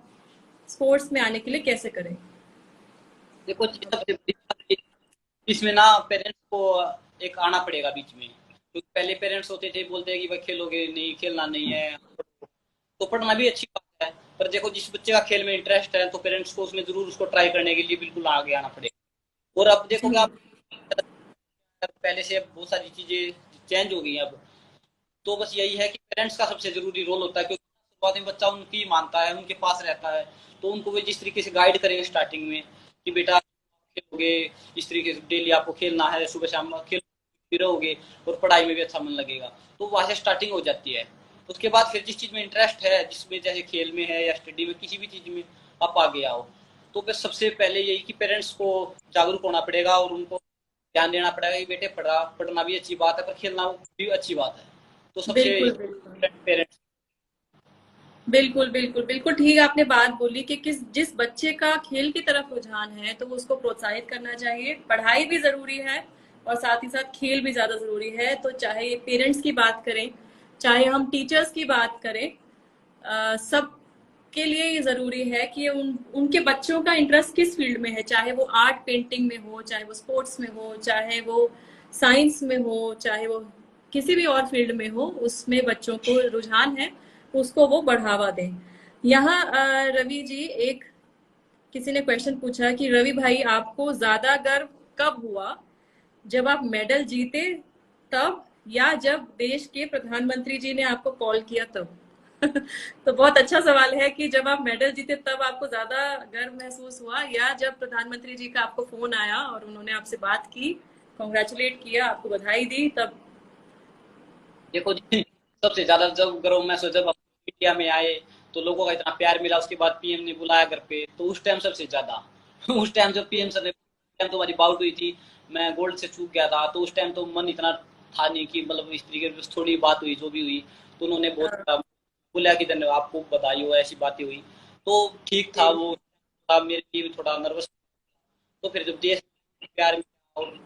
स्पोर्ट्स में आने के लिए कैसे करें? देखो सबसे बड़ी बात ये, इसमें ना पेरेंट्स को एक आना पड़ेगा बीच में, क्योंकि पहले पेरेंट्स होते थे बोलते हैं कि भाई खेलोगे नहीं, खेलना नहीं है, तो पढ़ना भी अच्छी बात है, पर देखो जिस बच्चे का खेल में इंटरेस्ट है तो पेरेंट्स को उसमें जरूर उसको ट्राई करने के लिए बिल्कुल आगे आना पड़ेगा। और अब देखोगे जी आप पहले से अब बहुत सारी चीजें चेंज हो गई हैं अब, तो बस यही है कि पेरेंट्स का सबसे जरूरी रोल होता है, क्योंकि शुरुआत में बच्चा उनकी मानता है, उनके पास रहता है, तो उनको वे जिस तरीके से गाइड करेंगे स्टार्टिंग में कि बेटा खेलोगे, इस तरीके से डेली आपको खेलना है, सुबह शाम खेल रहोगे और पढ़ाई में भी अच्छा मन लगेगा, तो वहां से स्टार्टिंग हो जाती है। उसके बाद फिर जिस चीज में इंटरेस्ट है, जिसमें जैसे खेल में है या स्टडी में, किसी भी चीज में आप आगे आओ, तो फिर सबसे पहले यही कि पेरेंट्स को जागरूक होना पड़ेगा और उनको ध्यान देना पड़ेगा कि बेटे पढ़ना भी अच्छी बात है पर खेलना भी अच्छी बात है। तो सबसे बिल्कुल बिल्कुल पेरेंट्स। बिल्कुल बिल्कुल बिल्कुल ठीक आपने बात बोली कि जिस बच्चे का खेल की तरफ रुझान है तो उसको प्रोत्साहित करना चाहिए। पढ़ाई भी जरूरी है और साथ ही साथ खेल भी ज्यादा जरूरी है। तो चाहे ये पेरेंट्स की बात करें, चाहे हम टीचर्स की बात करें, सब के लिए ये जरूरी है कि उनके बच्चों का इंटरेस्ट किस फील्ड में है, चाहे वो आर्ट पेंटिंग में हो, चाहे वो स्पोर्ट्स में हो, चाहे वो साइंस में हो, चाहे वो किसी भी और फील्ड में हो, उसमें बच्चों को रुझान है, उसको वो बढ़ावा दें। यहाँ रवि जी, एक किसी ने क्वेश्चन पूछा कि रवि भाई आपको ज्यादा गर्व कब हुआ, जब आप मेडल जीते तब, या जब देश के प्रधानमंत्री जी ने आपको कॉल किया तब? तो बहुत अच्छा सवाल है कि जब आप मेडल जीते तब आपको ज्यादा गर्व महसूस हुआ, या जब प्रधानमंत्री जी का आपको फोन आया और उन्होंने आपसे बात की, कॉन्ग्रेचुलेट किया, आपको बधाई दी, तब? देखो जी, सबसे ज्यादा जब गर्व महसूस जब इंडिया में आए तो लोगों का इतना प्यार मिला, उसके बाद पीएम ने बुलाया घर पे, तो उस टाइम सबसे ज्यादा उस टाइम जब पीएम सर ने, टाइम तो हमारी बाउट हुई थी, मैं गोल्ड से चूक गया था, तो उस टाइम तो मन इतना था नहीं कि मतलब इस तरीके से थोड़ी बात हुई जो भी हुई, तो उन्होंने बहुत बोला कि धन्यवाद, आपको बधाई हो, ऐसी बातें हुई, तो ठीक था वो। मेरे लिए भी थोड़ा नर्वस, तो फिर जब देश में प्यार मिला और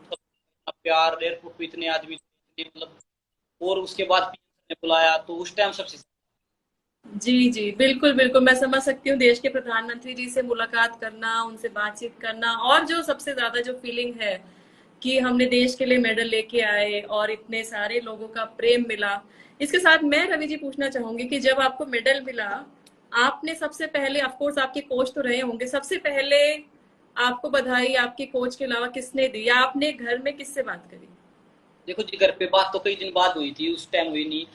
प्यार, एयरपोर्ट पे इतने आदमी मतलब, और उसके बाद पीएम ने बुलाया, तो उस टाइम सबसे। जी जी बिल्कुल बिल्कुल, मैं समझ सकती हूँ। देश के प्रधानमंत्री जी से मुलाकात करना, उनसे बातचीत करना, और जो सबसे ज्यादा जो फीलिंग है कि हमने देश के लिए मेडल लेके आए और इतने सारे लोगों का प्रेम मिला। इसके साथ मैं रवि जी पूछना चाहूंगी कि जब आपको मेडल मिला, आपने सबसे पहले, ऑफ कोर्स आपके कोच तो रहे होंगे, सबसे पहले आपको बधाई आपके कोच के अलावा किसने दी, या आपने घर में किससे बात करी? देखो जी, घर पे बात तो कई दिन बाद हुई थी, उस टाइम हुई नहीं।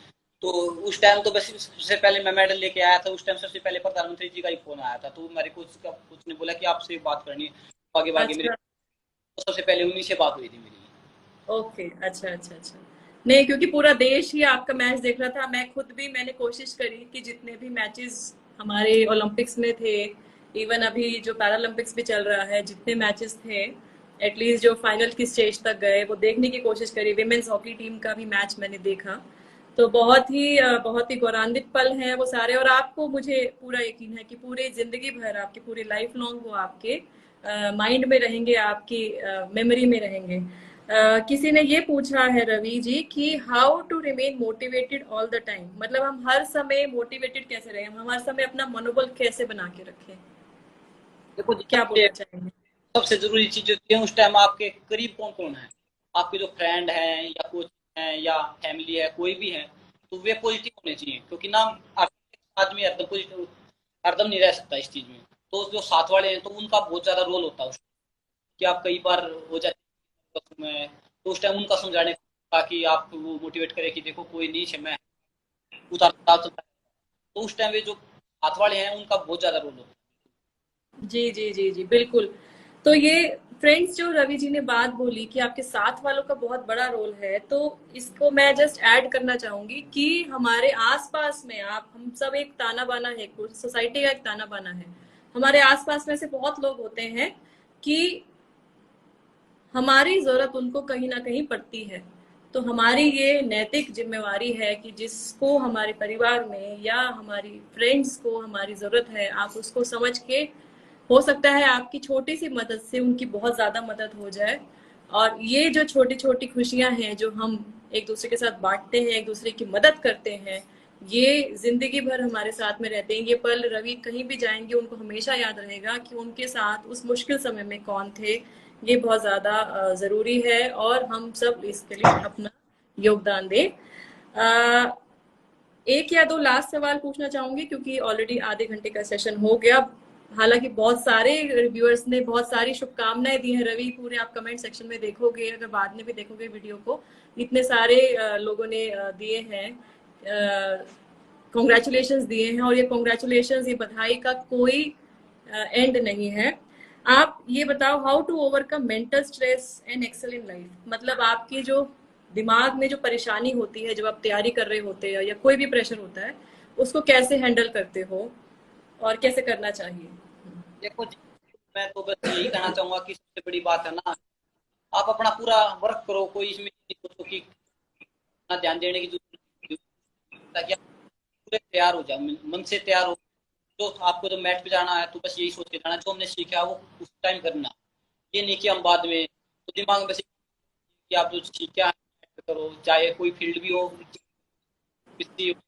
तो उस टाइम तो बस सबसे पहले मैं मेडल लेके आया था, उस टाइम सबसे पहले प्रधानमंत्री जी का ही फोन आया था, तो मेरे कोच ने बोला कि आपसे बात करनी है, आगे आगे मेरे, अच्छा। तो सबसे पहले उन्हीं से बात हुई थी मेरी। ओके, अच्छा अच्छा अच्छा। नहीं, क्योंकि पूरा देश ही आपका मैच देख रहा था। मैं खुद भी, मैंने कोशिश करी कि जितने भी मैचेस हमारे ओलंपिक्स में थे, इवन अभी जो पैरालंपिक्स भी चल रहा है, जितने मैचेस थे, एटलीस्ट जो फाइनल की स्टेज तक गए, वो देखने की कोशिश करी। विमेन्स हॉकी टीम का भी मैच मैंने देखा। तो बहुत ही गौरवान्वित पल हैं वो सारे। और आपको, मुझे पूरा यकीन है कि पूरी जिंदगी भर, आपकी पूरी लाइफ लॉन्ग वो आपके माइंड में रहेंगे, आपकी मेमोरी में रहेंगे। किसी ने ये पूछा है रवि जी कि how to remain motivated all the time, मतलब हम हर समय मोटिवेटेड कैसे रहें, हम हर समय अपना मनोबल कैसे बना के रखें, देखो जी, क्या बोलना चाहेंगे? सबसे जरूरी चीज होती है उस टाइम आपके करीब कौन कौन है, आपके जो फ्रेंड हैं या कोच हैं या फैमिली है, कोई भी है, तो वे पॉजिटिव होने चाहिए, क्योंकि ना आदमी हरदम पॉजिटिव हरदम नहीं रह सकता इस चीज में। तो जो साथ वाले हैं, तो उनका बहुत ज्यादा रोल होता है कि आप कई बार हो जाते में, तो उस टाइम उनका समझाने का कि आप वो मोटिवेट करें कि देखो कोई नहीं है, मैं उतार उतार चलता है। तो उस टाइम वे जो हाथ वाले हैं, उनका बहुत ज्यादा रोल होता जी जी जी जी, बिल्कुल। तो ये फ्रेंड्स, जो रवि जी ने बात बोली कि आपके साथ वालों का बहुत बड़ा रोल है, तो इसको मैं जस्ट ऐड करना चाहूंगी कि हमारे आसपास में, आप हम सब एक ताना बाना है, सोसाइटी का एक ताना बाना है। हमारे आसपास में से बहुत लोग होते हैं कि हमारी जरूरत उनको कहीं ना कहीं पड़ती है। तो हमारी ये नैतिक जिम्मेवारी है कि जिसको हमारे परिवार में या हमारी फ्रेंड्स को हमारी जरूरत है, आप उसको समझ के, हो सकता है आपकी छोटी सी मदद से उनकी बहुत ज्यादा मदद हो जाए। और ये जो छोटी छोटी खुशियां हैं जो हम एक दूसरे के साथ बांटते हैं, एक दूसरे की मदद करते हैं, ये जिंदगी भर हमारे साथ में रहते हैं। ये पल रवि कहीं भी जाएंगे उनको हमेशा याद रहेगा कि उनके साथ उस मुश्किल समय में कौन थे। ये बहुत ज्यादा जरूरी है और हम सब इसके लिए अपना योगदान दें। एक या दो लास्ट सवाल पूछना चाहूंगी क्योंकि ऑलरेडी आधे घंटे का सेशन हो गया। हालांकि बहुत सारे रिव्यूअर्स ने बहुत सारी शुभकामनाएं दी हैं रवि, पूरे आप कमेंट सेक्शन में देखोगे, अगर बाद में भी देखोगे वीडियो को, इतने सारे लोगों ने दिए हैं, कॉन्ग्रेचुलेशन दिए हैं। और ये कॉन्ग्रेचुलेशन, ये बधाई का कोई एंड नहीं है। आप ये बताओ, how to overcome mental stress and excel in life, मतलब आपकी जो दिमाग में जो परेशानी होती है जब आप तैयारी कर रहे होते हैं या कोई भी प्रेशर होता है, उसको कैसे हैंडल करते हो और कैसे करना चाहिए? है। देखो जी, मैं तो बस यही कहना चाहूंगा कि सबसे बड़ी बात है ना, आप अपना पूरा वर्क करो, कोई इसमें नहीं सोचो कि इतना ध्यान देने की जरूरत नहीं, ताकि आप पूरे तैयार हो जाओ, मन से तैयार हो। तो आपको जब मैच पे जाना है, तो बस यही सोच के जाना, जो हमने सीखा है वो उस टाइम करना, ये नहीं कि हम बाद में, तो दिमाग में बस कि आप जो सीखा है करो, चाहे कोई फील्ड भी हो, किसी हो,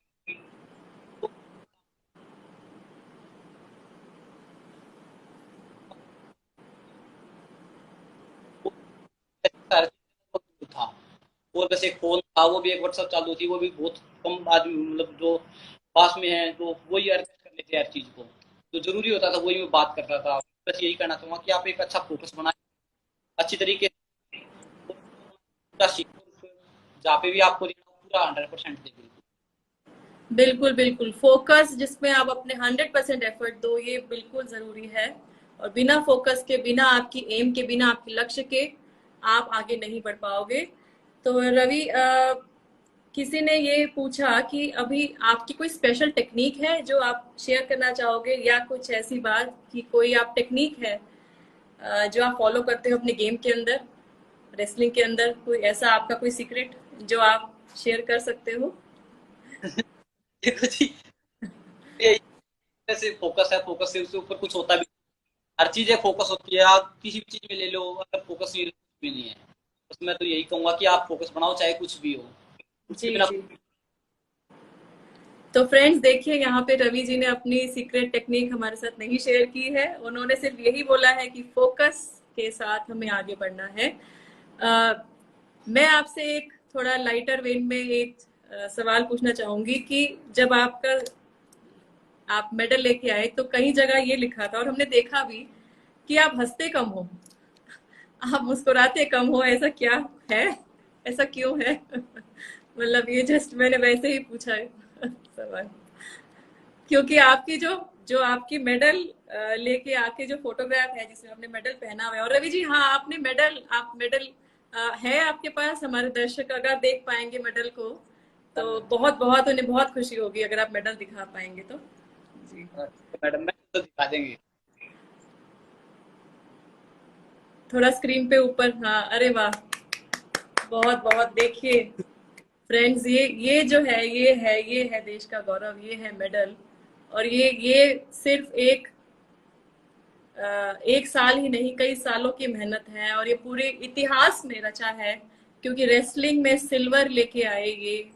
तो सारा चीज़ था। और बस एक फोन था, वो भी एक व्हाट्सएप चालू थी, वो भी बहुत कम आदमी, मतलब जो पास में है, तो वही एडजस्ट कर लेते हैं हर चीज को, जो जरूरी होता था वही मैं बात करता था। बस यही कहना चाहूंगा कि आप एक अच्छा फोकस बनाए, अच्छी तरीके से पूरा सीखो, जहाँ पे भी आपको देना हो, पूरा 100% दे बिल्कुल। बिल्कुल बिल्कुल, फोकस जिसमें आप अपने 100% एफर्ट दो, ये बिल्कुल जरूरी है। और बिना फोकस के, बिना आपकी एम के, बिना आपके लक्ष्य के आप आगे नहीं बढ़ पाओगे। तो रवि, किसी ने ये पूछा कि अभी आपकी कोई स्पेशल टेक्निक है जो आप शेयर करना चाहोगे, या कुछ ऐसी बात कि कोई आप टेक्निक है जो आप फॉलो करते हो अपने गेम के अंदर, रेसलिंग के अंदर, कोई ऐसा आपका कोई सीक्रेट जो आप शेयर कर सकते हो? देखो जी, ये से फोकस है, फोकस से उसके ऊपर कुछ होता भी, हर चीज है फोकस होती है, आप किसी भी चीज में ले लो, अगर फोकस नहीं कुछ भी नहीं है। बस मैं तो यही कहूंगा कि आप फोकस बनाओ, चाहे कुछ भी हो, उसके जी बिना। जी। तो फ्रेंड्स देखिए, यहाँ पे रवि जी ने अपनी सीक्रेट टेक्निक हमारे साथ नहीं शेयर की है। उन्होंने सिर्फ यही बोला है कि फोकस के साथ हमें आगे बढ़ना है। मैं आपसे एक थोड़ा लाइटर वेन में एक सवाल पूछना चाहूंगी कि जब आप मेडल लेके आए तो कई जगह ये लिखा था, और हमने देखा भी कि आप हंसते कम हो, आप मुस्कुराते कम हो, ऐसा क्या है, ऐसा क्यों है? मतलब ये जस्ट मैंने वैसे ही पूछा है सवाल, क्योंकि आपकी जो जो आपकी मेडल लेके आके जो फोटोग्राफ है जिसमें आपने मेडल पहना हुआ है, और रवि जी हाँ आपने मेडल, आप मेडल है आपके पास, हमारे दर्शक अगर देख पाएंगे मेडल को तो बहुत बहुत उन्हें बहुत खुशी होगी अगर आप मेडल दिखा पाएंगे तो। जी मैडम मैं तो दिखा देंगे। थोड़ा स्क्रीन पे ऊपर, हाँ अरे वाह, बहुत बहुत, देखिए फ्रेंड्स, ये जो है ये है देश का गौरव, ये है मेडल। और ये सिर्फ एक साल ही नहीं, कई सालों की मेहनत है और ये पूरे इतिहास में रचा है, क्योंकि रेसलिंग में सिल्वर लेके आए ये,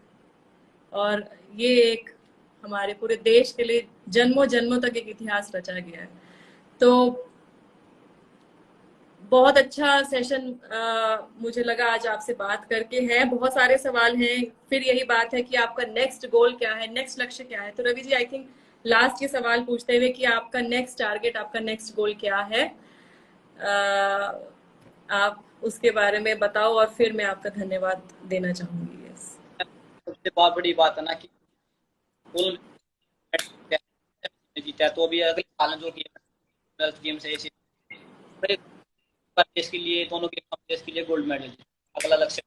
और ये एक हमारे पूरे देश के लिए जन्मों जन्मों तक एक इतिहास रचा गया है। तो बहुत अच्छा सेशन मुझे लगा आज आपसे बात करके। है बहुत सारे सवाल हैं, फिर यही बात है कि आपका नेक्स्ट गोल क्या है, नेक्स्ट लक्ष्य क्या है। तो Ravi ji I think last ये सवाल पूछते हुए कि आपका नेक्स्ट टारगेट, आपका नेक्स्ट गोल क्या है, आप उसके बारे में बताओ और फिर मैं आपका धन्यवाद देना चाहूंगी। यस, सबसे बहुत बड़ी बात है ना कि गोल्ड जीता है, तो अभी अगले साल जो गेम से ऐसे देश के लिए, दोनों गेम देश के लिए गोल्ड मेडल अगला लक्ष्य।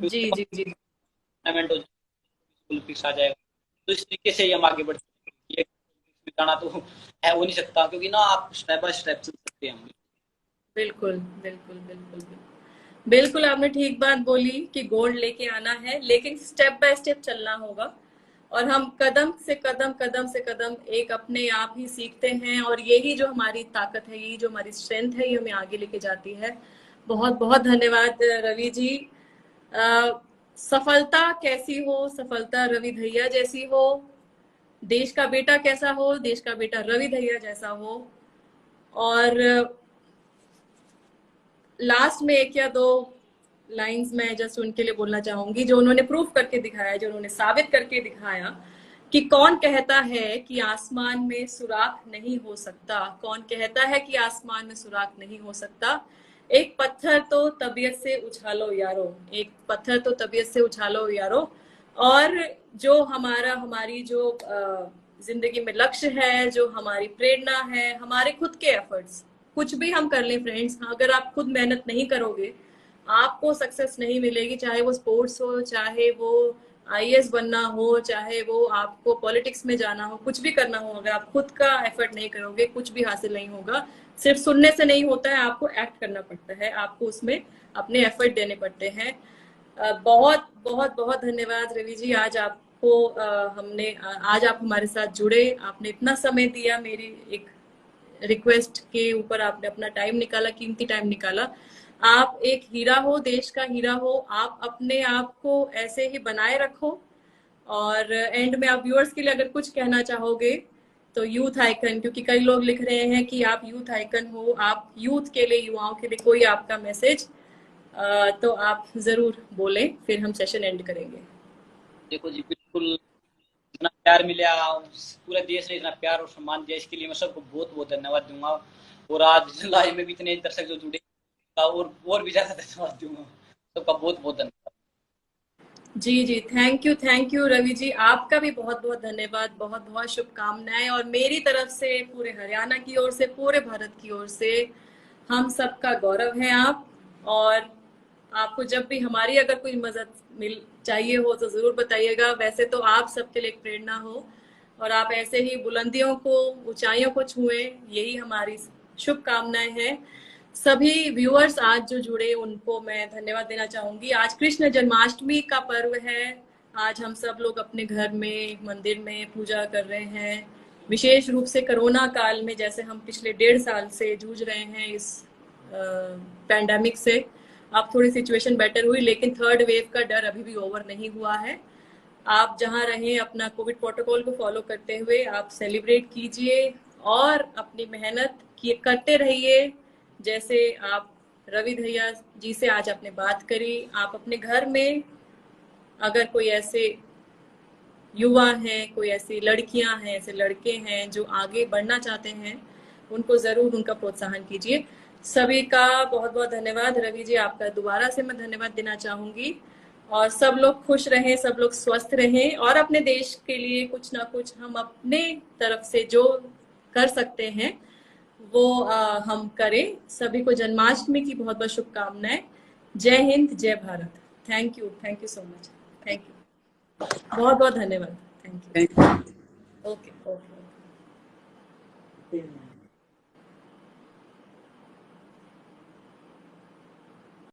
जी जी जी टूर्नामेंट ओलंपिक्स आ जाएगा तो इस तरीके से ही हम आगे बढ़ सकते हैं। ये जाना तो है हो नहीं सकता, क्योंकि ना आप स्टेप बाय स्टेप चल सकते हैं हम। बिल्कुल बिल्कुल बिल्कुल बिल्कुल बिल्कुल, आपने ठीक बात बोली कि गोल्ड लेके आना है, लेकिन स्टेप बाय स्टेप चलना होगा। और हम कदम से कदम, कदम से कदम एक अपने आप ही सीखते हैं, और यही जो हमारी ताकत है, यही जो हमारी स्ट्रेंथ है, ये हमें आगे लेके जाती है। बहुत बहुत धन्यवाद रवि जी। सफलता कैसी हो, सफलता रवि भैया जैसी हो, देश का बेटा कैसा हो, देश का बेटा रवि भैया जैसा हो। और लास्ट में एक या दो लाइंस मैं जस्ट उनके लिए बोलना चाहूंगी, जो उन्होंने प्रूफ करके दिखाया, जो उन्होंने साबित करके दिखाया कि कौन कहता है कि आसमान में सुराख नहीं हो सकता, कौन कहता है कि आसमान में सुराख नहीं हो सकता। एक पत्थर तो तबीयत से उछालो यारो, एक पत्थर तो तबीयत से उछालो यारो। और जो हमारी जो जिंदगी में लक्ष्य है, जो हमारी प्रेरणा है, हमारे खुद के एफर्ट्स, कुछ भी हम कर लें फ्रेंड्स, अगर आप खुद मेहनत नहीं करोगे आपको सक्सेस नहीं मिलेगी। चाहे वो स्पोर्ट्स हो, चाहे वो आईएएस बनना हो, चाहे वो आपको पॉलिटिक्स में जाना हो, कुछ भी करना हो, अगर आप खुद का एफर्ट नहीं करोगे कुछ भी हासिल नहीं होगा। सिर्फ सुनने से नहीं होता है, आपको एक्ट करना पड़ता है, आपको उसमें अपने एफर्ट देने पड़ते हैं। बहुत बहुत बहुत धन्यवाद रवि जी, आज आपको आज आप हमारे साथ जुड़े, आपने इतना समय दिया, मेरी एक रिक्वेस्ट के ऊपर आपने अपना टाइम निकाला, कीमती टाइम निकाला। आप एक हीरा हो, देश का हीरा हो, आप अपने आप को ऐसे ही बनाए रखो। और एंड में आप व्यूअर्स के लिए अगर कुछ कहना चाहोगे तो यूथ आइकन, क्योंकि कई लोग लिख रहे हैं कि आप यूथ आइकन हो, आप यूथ के लिए, युवाओं के लिए कोई आपका मैसेज, तो आप जरूर बोलें, फिर हम सेशन एंड करेंगे। देखो जी, बिल्कुल इतना प्यार मिला, पूरे देश ने इतना प्यार और सम्मान दिया, इसके लिए मैं सबको बहुत बहुत धन्यवाद दूंगा। और आज लाइव में भी इतने दर्शक जो जुड़े, और भी ज्यादा धन्यवाद दूंगा। सबका बहुत बहुत धन्यवाद। जी जी, थैंक यू रवि जी, आपका भी बहुत बहुत धन्यवाद, बहुत बहुत शुभकामनाएं, और मेरी तरफ से पूरे हरियाणा की ओर से, पूरे भारत की ओर से हम सबका गौरव है आप। और आपको जब भी हमारी अगर कोई मदद मिल चाहिए हो तो जरूर बताइएगा। वैसे तो आप सबके लिए एक प्रेरणा हो, और आप ऐसे ही बुलंदियों को, ऊंचाइयों को छुएं, यही हमारी शुभकामनाएं हैं। सभी व्यूअर्स आज जो जुड़े उनको मैं धन्यवाद देना चाहूंगी। आज कृष्ण जन्माष्टमी का पर्व है, आज हम सब लोग अपने घर में, मंदिर में पूजा कर रहे हैं। विशेष रूप से कोरोना काल में, जैसे हम पिछले 1.5 साल से जूझ रहे हैं इस पैंडेमिक से, अब थोड़ी सिचुएशन बेटर हुई, लेकिन थर्ड वेव का डर अभी भी ओवर नहीं हुआ है। आप जहां रहें अपना कोविड प्रोटोकॉल को फॉलो करते हुए आप सेलिब्रेट कीजिए और अपनी मेहनत करते रहिए। जैसे आप रवि भैया जी से आज आपने बात करी, आप अपने घर में अगर कोई ऐसे युवा हैं, कोई ऐसी लड़कियां हैं, ऐसे लड़के हैं जो आगे बढ़ना चाहते हैं, उनको जरूर उनका प्रोत्साहन कीजिए। सभी का बहुत बहुत धन्यवाद। रवि जी, आपका दोबारा से मैं धन्यवाद देना चाहूंगी। और सब लोग खुश रहें, सब लोग स्वस्थ रहें, और अपने देश के लिए कुछ ना कुछ हम अपने तरफ से जो कर सकते हैं वो हम करें। सभी को जन्माष्टमी की बहुत बहुत शुभकामनाएं। जय हिंद, जय Bharat. Thank you so much. Thank you, बहुत बहुत धन्यवाद। Thank you. Okay okay.